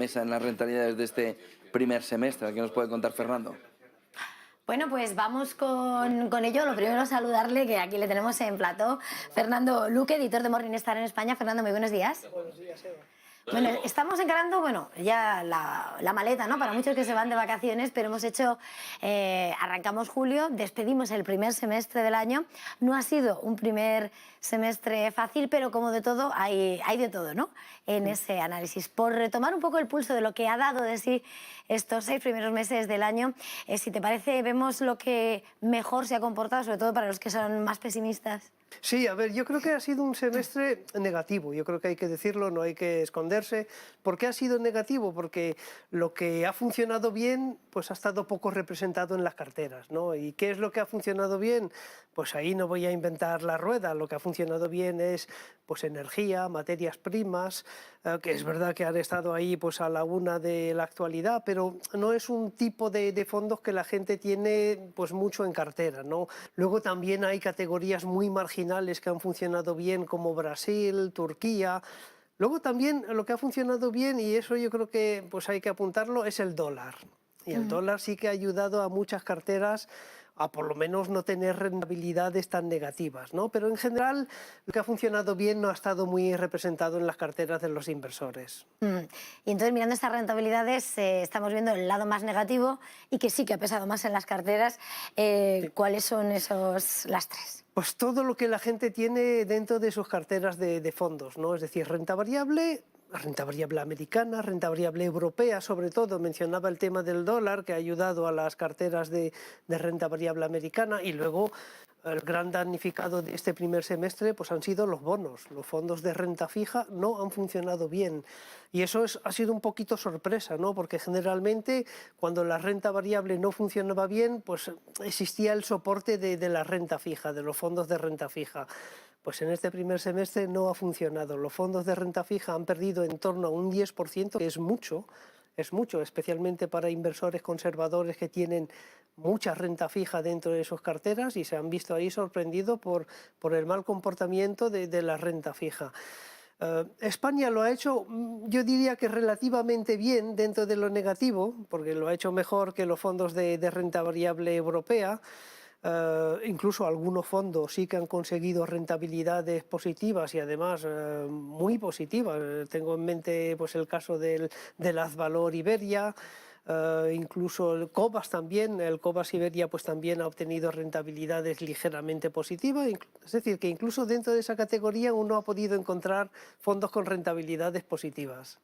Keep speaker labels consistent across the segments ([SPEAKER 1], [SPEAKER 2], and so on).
[SPEAKER 1] mesa en las rentabilidades de este primer semestre? ¿Qué nos puede contar Fernando?
[SPEAKER 2] Bueno, pues vamos con ello. Lo primero, saludarle, que aquí le tenemos en plató. Fernando Luque, editor de Morningstar en España. Fernando, muy buenos días.
[SPEAKER 3] Buenos días, Eva.
[SPEAKER 2] Bueno, estamos encarando, ya la maleta, ¿no? Para muchos que se van de vacaciones, pero hemos hecho, arrancamos julio, despedimos el primer semestre del año. No ha sido un primer semestre fácil, pero como de todo, hay de todo, ¿no? En ese análisis. Por retomar un poco el pulso de lo que ha dado de sí estos 6 primeros meses del año, si te parece, vemos lo que mejor se ha comportado, sobre todo para los que son más pesimistas.
[SPEAKER 3] Sí, a ver, yo creo que ha sido un semestre negativo, yo creo que hay que decirlo, no hay que esconderse. ¿Por qué ha sido negativo? Porque lo que ha funcionado bien, pues ha estado poco representado en las carteras, ¿no? ¿Y qué es lo que ha funcionado bien? Pues ahí no voy a inventar la rueda, lo que ha funcionado bien es pues energía, materias primas, que es verdad que han estado ahí pues a la una de la actualidad, pero no es un tipo de fondos que la gente tiene pues mucho en cartera, ¿no? Luego también hay categorías muy marginales que han funcionado bien, como Brasil, Turquía. Luego también lo que ha funcionado bien, y eso yo creo que pues hay que apuntarlo, es el dólar. Y el dólar sí que ha ayudado a muchas carteras a por lo menos no tener rentabilidades tan negativas, ¿no? Pero en general lo que ha funcionado bien no ha estado muy representado en las carteras de los inversores.
[SPEAKER 2] Y entonces, mirando estas rentabilidades, estamos viendo el lado más negativo y que sí que ha pesado más en las carteras.
[SPEAKER 3] Sí.
[SPEAKER 2] ¿Cuáles son esos lastres?
[SPEAKER 3] Pues todo lo que la gente tiene dentro de sus carteras de fondos, ¿no? Es decir, renta variable americana, renta variable europea, sobre todo. Mencionaba el tema del dólar, que ha ayudado a las carteras de renta variable americana, y luego el gran damnificado de este primer semestre pues han sido los bonos. Los fondos de renta fija no han funcionado bien. Y eso ha sido un poquito sorpresa, ¿no? Porque generalmente cuando la renta variable no funcionaba bien, pues existía el soporte de la renta fija, de los fondos de renta fija. Pues en este primer semestre no ha funcionado. Los fondos de renta fija han perdido en torno a un 10%, que es mucho, especialmente para inversores conservadores que tienen mucha renta fija dentro de sus carteras, y se han visto ahí sorprendidos por el mal comportamiento de la renta fija. España lo ha hecho, yo diría que relativamente bien dentro de lo negativo, porque lo ha hecho mejor que los fondos de renta variable europea. Incluso algunos fondos sí que han conseguido rentabilidades positivas, y además muy positivas. Tengo en mente pues el caso del Azvalor Iberia. Incluso el Cobas también, el Cobas Iberia pues también ha obtenido rentabilidades ligeramente positivas. Es decir, que incluso dentro de esa categoría uno ha podido encontrar fondos con rentabilidades positivas.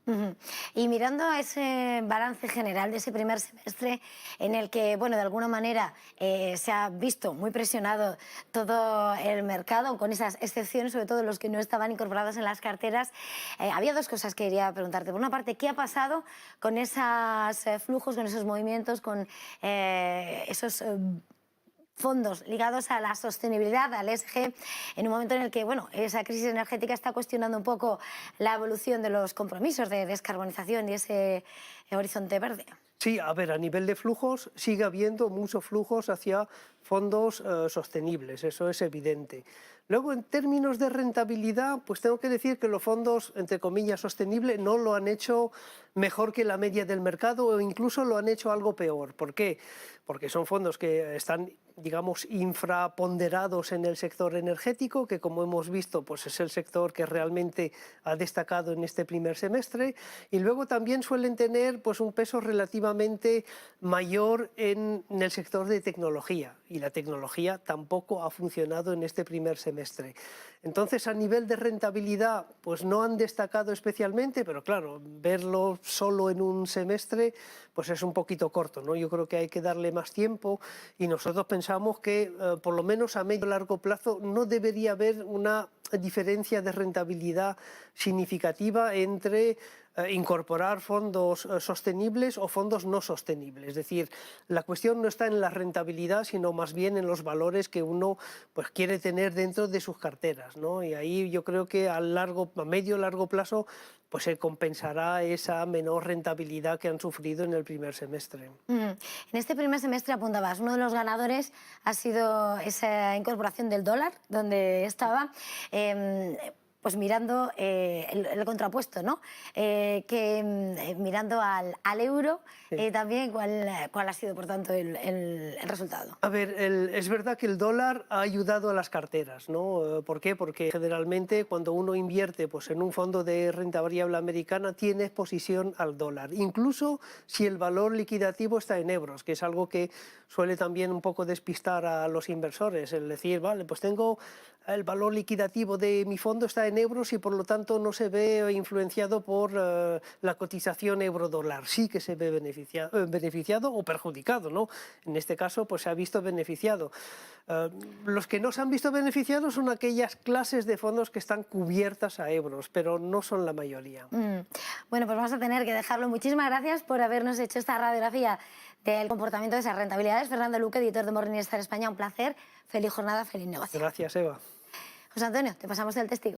[SPEAKER 2] Y mirando a ese balance general de ese primer semestre, en el que, bueno, de alguna manera se ha visto muy presionado todo el mercado, con esas excepciones, sobre todo los que no estaban incorporados en las carteras, había dos cosas que quería preguntarte. Por una parte, ¿qué ha pasado con esos flujos, con esos movimientos, con esos fondos ligados a la sostenibilidad, al ESG, en un momento en el que, bueno, esa crisis energética está cuestionando un poco la evolución de los compromisos de descarbonización y ese horizonte verde?
[SPEAKER 3] Sí, a ver, a nivel de flujos sigue habiendo muchos flujos hacia fondos sostenibles, eso es evidente. Luego, en términos de rentabilidad, pues tengo que decir que los fondos, entre comillas, sostenibles no lo han hecho mejor que la media del mercado, o incluso lo han hecho algo peor. ¿Por qué? Porque son fondos que están, digamos, infraponderados en el sector energético, que como hemos visto pues es el sector que realmente ha destacado en este primer semestre, y luego también suelen tener pues un peso relativamente mayor en el sector de tecnología, y la tecnología tampoco ha funcionado en este primer semestre. Entonces, a nivel de rentabilidad pues no han destacado especialmente, pero claro, verlo solo en un semestre pues es un poquito corto, ¿no? Yo creo que hay que darle más tiempo, y nosotros pensamos que por lo menos a medio y largo plazo no debería haber una diferencia de rentabilidad significativa entre incorporar fondos sostenibles o fondos no sostenibles. Es decir, la cuestión no está en la rentabilidad, sino más bien en los valores que uno pues quiere tener dentro de sus carteras, ¿no? Y ahí yo creo que a medio y largo plazo pues se compensará esa menor rentabilidad que han sufrido en el primer semestre.
[SPEAKER 2] En este primer semestre, apuntabas, uno de los ganadores ha sido esa incorporación del dólar, donde estaba. pues mirando el contrapuesto, ¿no? Mirando al euro, también cuál ha sido, por tanto, el resultado.
[SPEAKER 3] A ver, es verdad que el dólar ha ayudado a las carteras, ¿no? ¿Por qué? Porque generalmente cuando uno invierte pues, en un fondo de renta variable americana tiene exposición al dólar, incluso si el valor liquidativo está en euros, que es algo que suele también un poco despistar a los inversores, el decir, vale, pues tengo el valor liquidativo de mi fondo está en euros y por lo tanto no se ve influenciado por la cotización euro-dólar. Sí que se ve beneficiado o perjudicado, ¿no? En este caso pues se ha visto beneficiado. Los que no se han visto beneficiados son aquellas clases de fondos que están cubiertas a euros, pero no son la mayoría.
[SPEAKER 2] Bueno, pues vamos a tener que dejarlo. Muchísimas gracias por habernos hecho esta radiografía del comportamiento de esas rentabilidades. Fernando Luque, editor de Morningstar España, un placer. Feliz jornada, feliz negocio.
[SPEAKER 3] Gracias, Eva.
[SPEAKER 2] José Antonio, te pasamos el testigo.